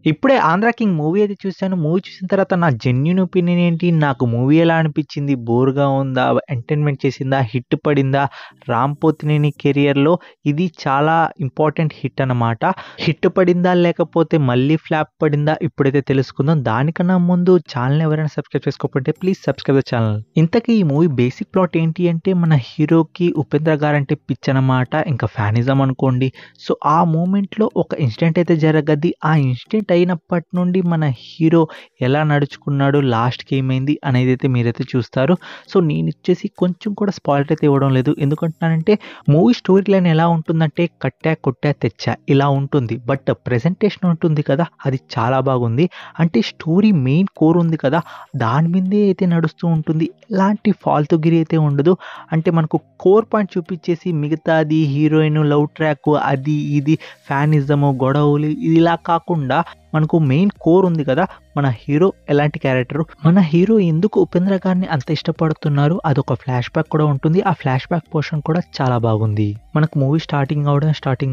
ఇప్పుడే 'Andhra king' movie అయితే చూసాను. మూవీ చూసిన తర్వాత నా జెన్యూన్ ఒపీనియన్ ఏంటి? నాకు మూవీ ఎలా అనిపించింది? బోర్‌గా ఉందా? ఎంటర్‌టైన్‌మెంట్ చేసిందా? హిట్ పడిందా? 'రామ్ పోతినేని' కెరియర్‌లో ఇది చాలా ఇంపార్టెంట్ హిట్ అన్నమాట. హిట్ పడిందా? లేకపోతే మళ్ళీ ఫ్లాప్ పడిందా? ఇప్పుడైతే తెలుసుకుందాం. దానికన్నా ముందు ఛానెల్‌ని ఎవరైనా సబ్స్క్రైబ్ చేసుకోకపోతే ప్లీజ్ సబ్స్క్రైబ్ ద ఛానెల్. ఇంతకీ ఈ మూవీ బేసిక్ ప్లాట్ ఏంటి అంటే మన హీరోకి ఉపేంద్ర గారంటే పిచ్చనమాట. ఇంకా ఫ్యానిజం అనుకోండి. సో, ఆ మూమెంట్‌లో ఒక ఇన్సిడెంట్ అయితే జరగద్ది. ఆ ఇన్సిడెంట్ అయినప్పటి నుండి మన హీరో ఎలా నడుచుకున్నాడు, లాస్ట్‌కి ఏమైంది అనేదైతే మీరైతే చూస్తారు. సో, నేనొచ్చేసి కొంచెం కూడా స్పాయిలర్ అయితే ఇవ్వడం లేదు. ఎందుకంటున్నానంటే మూవీ స్టోరీ లైన్ ఎలా ఉంటుందంటే కట్టా, కొట్టా, తెచ్చా ఇలా ఉంటుంది. బట్ ప్రెజెంటేషన్ ఉంటుంది కదా! అది చాలా బాగుంది. అంటే స్టోరీ మెయిన్ కోర్ ఉంది కదా! దాని మీదే అయితే నడుస్తూ ఉంటుంది. ఎలాంటి ఫాల్తుగిరి అయితే ఉండదు. అంటే మనకు కోర్ పాయింట్ చూపించేసి మిగతాది హీరోయిన్ లవ్ ట్రాక్ అది ఇది ఫ్యానిజము, గొడవలు ఇలా కాకుండా మనకు మెయిన్ కోర్ ఉంది కదా! మన హీరో ఎలాంటి క్యారెక్టరు, మన హీరో ఎందుకు ఉపేంద్ర గారిని అంత ఇష్టపడుతున్నారు అదొక ఫ్లాష్ బ్యాక్ కూడా ఉంటుంది. ఆ ఫ్లాష్ బ్యాక్ పోర్షన్ కూడా చాలా బాగుంది. మనకు మూవీ స్టార్టింగ్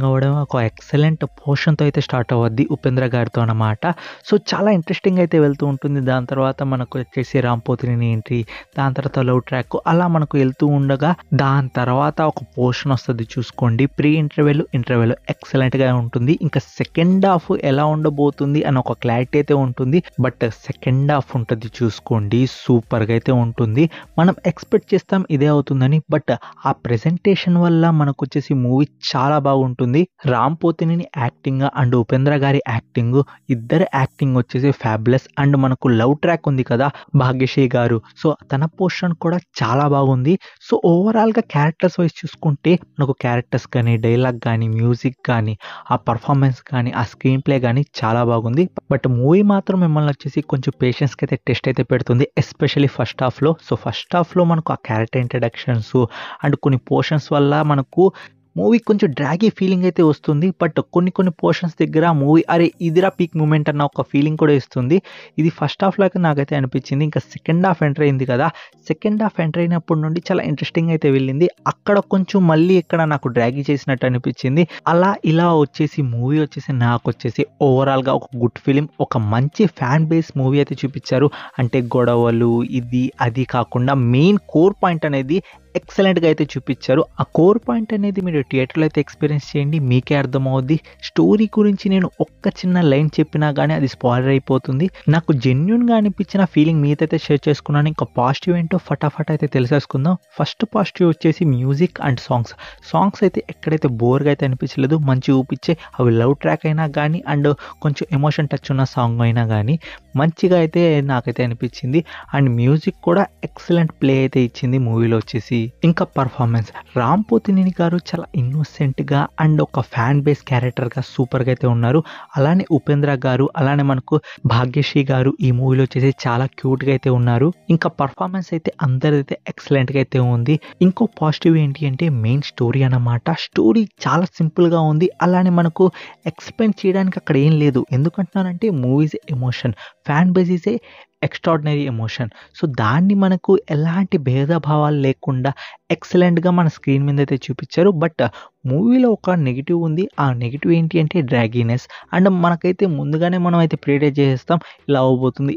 అవ్వడం ఒక ఎక్సలెంట్ పోర్షన్‌తో అయితే స్టార్ట్ అవుద్ది ఉపేంద్ర గారితో అన్నమాట. సో, చాలా ఇంట్రెస్టింగ్ అయితే వెళ్తూ ఉంటుంది. దాని తర్వాత మనకు వచ్చేసి 'రామ్ పోతినేని' ఎంట్రీ, దాని తర్వాత లవ్ ట్రాక్ అలా మనకు వెళ్తూ ఉండగా దాని తర్వాత ఒక పోర్షన్ వస్తది చూసుకోండి. ప్రీ ఇంటర్వెల్ ఎక్సలెంట్‌గా ఉంటుంది. ఇంకా సెకండ్ హాఫ్ ఎలా ఉండబోతుంది అని ఒక క్లారిటీ అయితే ఉంటుంది. బట్ సెకండ్ హాఫ్ ఉంటది చూసుకోండి. సూపర్‌గా అయితే ఉంటుంది. మనం ఎక్స్‌పెక్ట్ చేస్తాం ఇదే అవుతుందని. బట్ ఆ ప్రెజెంటేషన్ వల్ల మనకొచ్చేసి మూవీ చాలా బాగుంటుంది. 'రామ్ పోతినేని' యాక్టింగ్ అండ్ ఉపేంద్ర గారి యాక్టింగ్ ఇద్దరి యాక్టింగ్ వచ్చేసి ఫ్యాబులస్. అండ్ మనకు లవ్ ట్రాక్ ఉంది కదా! భాగ్యశ్రీ గారు. సో, తన పోర్షన్ కూడా చాలా బాగుంది. సో, ఓవరాల్‌గా క్యారెక్టర్స్ వైస్ చూసుకుంటే మనకు క్యారెక్టర్స్ కానీ, డైలాగ్ గానీ, మ్యూజిక్ గానీ, ఆ పర్ఫార్మెన్స్ కానీ, ఆ స్క్రీన్ ప్లే గానీ చాలా బాగుంది. బట్ మూవీ మాత్రం మిమ్మల్ని వచ్చేసి కొంచెం పేషెన్స్‌కి అయితే టెస్ట్ అయితే పెడుతుంది. ఎస్పెషల్లీ ఫస్ట్ హాఫ్‌లో. సో, ఫస్ట్ హాఫ్‌లో మనకు ఆ క్యారెక్టర్ ఇంట్రడక్షన్స్ అండ్ కొన్ని పోర్షన్స్ వల్ల మనకు మూవీ కొంచెం డ్రాగీ ఫీలింగ్ అయితే వస్తుంది. బట్ కొన్ని పోర్షన్స్ దగ్గర మూవీ అరే! ఇదిరా పీక్ మూమెంట్ అన్న ఒక ఫీలింగ్ కూడా ఇస్తుంది. ఇది ఫస్ట్ హాఫ్‌లో అయితే నాకైతే అనిపించింది. ఇంకా సెకండ్ హాఫ్ ఎంటర్ అయింది కదా! సెకండ్ హాఫ్ ఎంటర్ అయినప్పటి నుండి చాలా ఇంట్రెస్టింగ్ అయితే వెళ్ళింది. అక్కడ కొంచెం మళ్ళీ ఇక్కడ నాకు డ్రాగీ చేసినట్టు అనిపించింది. అలా ఇలా వచ్చేసి మూవీ వచ్చేసి నాకొచ్చేసి ఓవరాల్‌గా ఒక గుడ్ ఫిల్మ్, ఒక మంచి ఫ్యాన్ బేస్ మూవీ అయితే చూపించారు. అంటే గొడవలు ఇది అది కాకుండా మెయిన్ కోర్ పాయింట్ అనేది ఎక్సలెంట్‌గా అయితే చూపించారు. ఆ కోర్ పాయింట్ అనేది మీరు థియేటర్‌లో అయితే ఎక్స్‌పీరియన్స్ చేయండి. మీకే అర్థమవుద్ది. స్టోరీ గురించి నేను ఒక్క చిన్న లైన్ చెప్పినా గానీ అది స్పాయిలర్ అయిపోతుంది. నాకు జెన్యూన్‌గా అనిపించిన ఫీలింగ్ మీతో అయితే షేర్ చేసుకున్నాను. ఇంకా పాజిటివ్ ఏంటో ఫటాఫట్ అయితే తెలిసేసుకుందాం. ఫస్ట్ పాజిటివ్ వచ్చేసి మ్యూజిక్ అండ్ సాంగ్స్. సాంగ్స్ అయితే ఎక్కడైతే బోర్‌గా అయితే అనిపించలేదు. మంచిగా ఊపిచ్చాయి. అవి లవ్ ట్రాక్ అయినా గానీ అండ్ కొంచెం ఎమోషన్ టచ్ ఉన్న సాంగ్ అయినా గానీ మంచిగా అయితే నాకైతే అనిపించింది. అండ్ మ్యూజిక్ కూడా ఎక్సలెంట్ ప్లే అయితే ఇచ్చింది మూవీలో వచ్చేసి. ఇంకా పర్ఫార్మెన్స్ 'రామ్ పోతినేని' గారు చాలా ఇన్నోసెంట్‌గా అండ్ ఒక ఫ్యాన్ బేస్ క్యారెక్టర్‌గా సూపర్‌గా అయితే ఉన్నారు. అలానే ఉపేంద్ర గారు, అలానే మనకు భాగ్యశ్రీ గారు ఈ మూవీలో వచ్చేసి చాలా క్యూట్‌గా అయితే ఉన్నారు. ఇంకా పర్ఫార్మెన్స్ అయితే అందరిదైతే ఎక్సలెంట్‌గా అయితే ఉంది. ఇంకో పాజిటివ్ ఏంటి అంటే మెయిన్ స్టోరీ అన్నమాట. స్టోరీ చాలా సింపుల్‌గా ఉంది. అలానే మనకు ఎక్స్‌ప్లెయిన్ చేయడానికి అక్కడ ఏం లేదు. ఎందుకంటున్నానంటే movie is emotion. Fan base is a extraordinary emotion. So, దాన్ని మనకు ఎలాంటి భేదభావాలు లేకుండా ఎక్సలెంట్‌గా మన స్క్రీన్ మీద అయితే చూపించారు. బట్ మూవీలో ఒక నెగెటివ్ ఉంది. ఆ నెగెటివ్ ఏంటి అంటే డ్రాగీనెస్. అండ్ మనకైతే ముందుగానే మనం అయితే ప్రిడిక్ట్ చేసేస్తాం. ఇలా అవ్వబోతుంది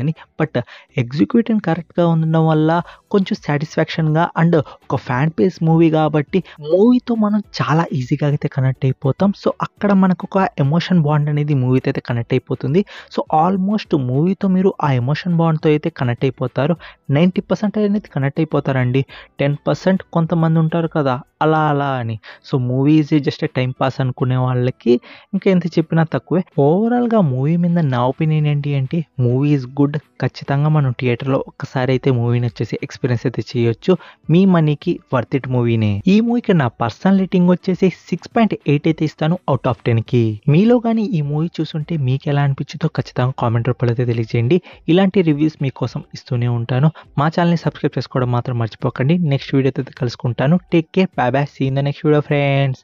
అని. బట్ ఎగ్జిక్యూటింగ్ కరెక్ట్‌గా ఉండడం వల్ల కొంచెం సాటిస్ఫాక్షన్‌గా అండ్ ఒక ఫ్యాన్ బేస్ మూవీ కాబట్టి మూవీతో మనం చాలా ఈజీగా అయితే కనెక్ట్ అయిపోతాం. సో, అక్కడ మనకొక ఎమోషన్ బాండ్ అనేది మూవీతో అయితే కనెక్ట్ అయిపోతుంది. సో, ఆల్మోస్ట్ మూవీతో మీరు ఆ ఎమోషన్ బాండ్‌తో అయితే కనెక్ట్ అయిపోతారు. 90% అనేది కనెక్ట్ అయిపోతారండి. 10% కొంతమంది ఉంటారు కదా! అలా అని. So, movie is just a time pass అనుకునే వాళ్ళకి ఇంకా ఎంత చెప్పినా తక్కువే. ఓవరాల్‌గా మూవీ మీద నా ఒపీనియన్ ఏంటి అంటే మూవీ ఈజ్ గుడ్. ఖచ్చితంగా మనం థియేటర్‌లో ఒక్కసారి అయితే మూవీని వచ్చేసి ఎక్స్‌పీరియన్స్ అయితే చేయొచ్చు. మీ మనీకి వర్త్ ఇట్ మూవీనే. ఈ మూవీకి నా పర్సనల్ రేటింగ్ వచ్చేసి 6.8 అయితే ఇస్తాను ఔట్ ఆఫ్ 10కి. మీలో గానీ ఈ మూవీ చూసుంటే మీకెలా అనిపించిందో ఖచ్చితంగా కామెంట్ రూపంలో అయితే తెలియజేయండి. ఇలాంటి రివ్యూస్ మీకోసం ఇస్తూనే ఉంటాను. మా ఛానల్‌ని సబ్స్క్రైబ్ చేసుకోవడం మాత్రం మర్చిపోకండి. నెక్స్ట్ వీడియోతో కలుసుకుంటాను. Take care. Bye bye. See you in the next video friends.